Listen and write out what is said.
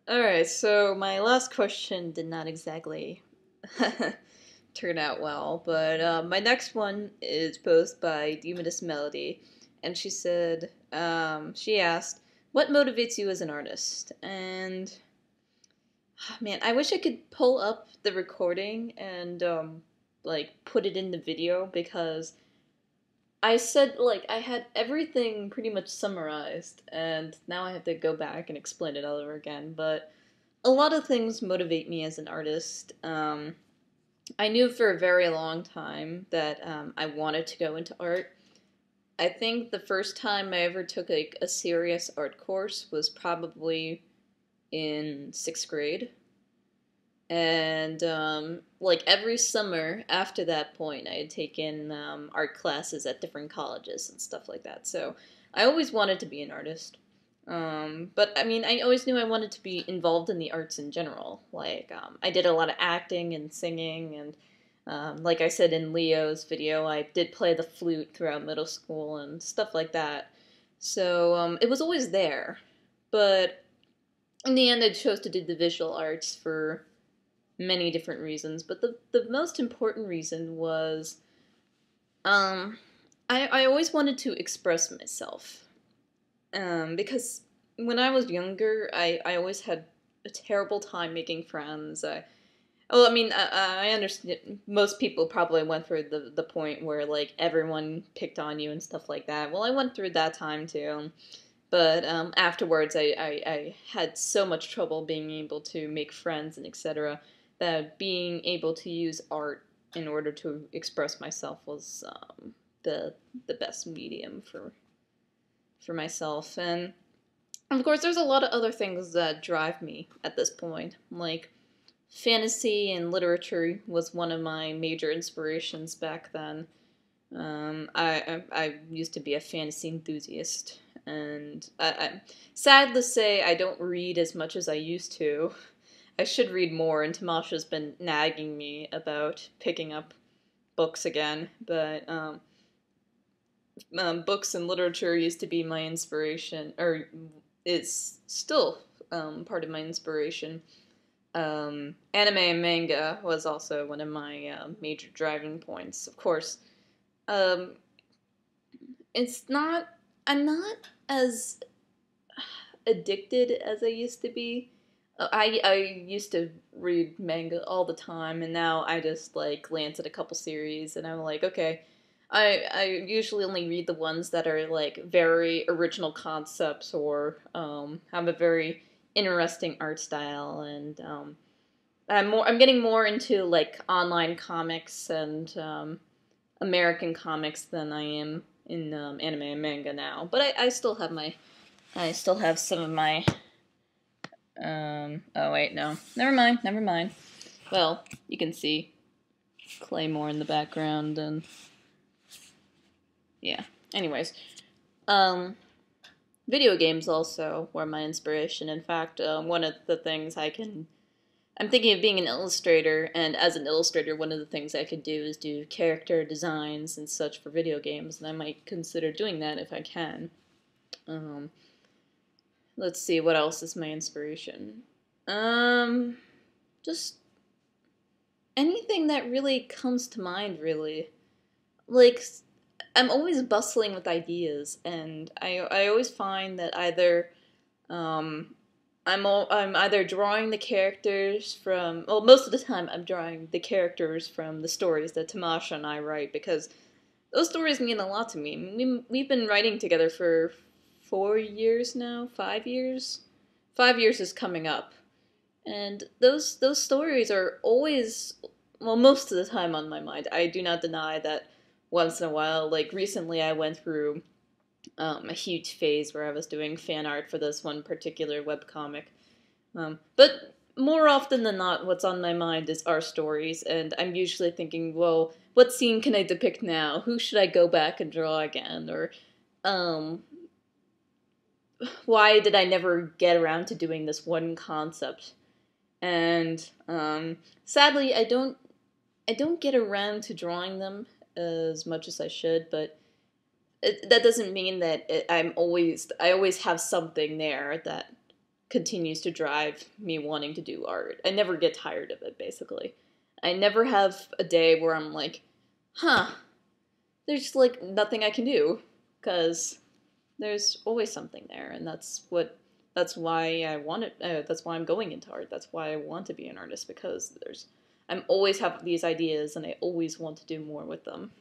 Alright, so my last question did not exactly turn out well, but my next one is posed by Demoness-Melody, and she said, she asked, what motivates you as an artist? And, man, I wish I could pull up the recording and, like, put it in the video, because I said, like, I had everything pretty much summarized, and now I have to go back and explain it all over again, but a lot of things motivate me as an artist. I knew for a very long time that I wanted to go into art. I think the first time I ever took like a serious art course was probably in 6th grade. And like every summer after that point, I had taken art classes at different colleges and stuff like that. So I always wanted to be an artist. But I mean, I always knew I wanted to be involved in the arts in general. Like, I did a lot of acting and singing, and like I said in Leo's video, I did play the flute throughout middle school and stuff like that. So it was always there. But in the end, I chose to do the visual arts for many different reasons. But the most important reason was I always wanted to express myself. Because when I was younger, I always had a terrible time making friends. I mean, I understand most people probably went through the point where, like, everyone picked on you and stuff like that. Well, I went through that time, too. But afterwards, I had so much trouble being able to make friends and etc. that being able to use art in order to express myself was the best medium for myself. And of course, there's a lot of other things that drive me at this point. Like, fantasy and literature was one of my major inspirations back then. I used to be a fantasy enthusiast, and sad to say, I don't read as much as I used to. I should read more, and Tamasha's been nagging me about picking up books again, but books and literature used to be my inspiration, or is still part of my inspiration. Anime and manga was also one of my major driving points. Of course, um, it's not. I'm not as addicted as I used to be. I used to read manga all the time, and now I just like glance at a couple series, and I'm like, okay. I usually only read the ones that are like very original concepts or have a very interesting art style, and I'm getting more into like online comics and American comics than I am in anime and manga now. But I still have some of my oh wait, no. Never mind. Well, you can see Claymore in the background, and yeah. Anyways, um video games also were my inspiration. In fact, one of the things I'm thinking of being an illustrator, and as an illustrator, one of the things I could do is do character designs and such for video games, and I might consider doing that if I can. Um, let's see, what else is my inspiration? Just anything that really comes to mind, really. Like, I'm always bustling with ideas, and I always find that either um, I'm either drawing the characters from, well, most of the time I'm drawing the characters from the stories that Tamasha and I write, because those stories mean a lot to me. We've been writing together for 4 years now, 5 years. 5 years is coming up, and those stories are always, well, most of the time on my mind. I do not deny that once in a while, like recently, I went through a huge phase where I was doing fan art for this one particular webcomic. But more often than not, what's on my mind is our stories, and I'm usually thinking, well, what scene can I depict now? Who should I go back and draw again? Or, um, why did I never get around to doing this one concept? And, sadly, I don't get around to drawing them as much as I should, but that doesn't mean that I always have something there that continues to drive me wanting to do art. I never get tired of it, basically. I never have a day where I'm like, huh, there's like nothing I can do, because there's always something there, and that's why I want it. That's why I'm going into art. That's why I want to be an artist, because I'm always have these ideas, and I always want to do more with them.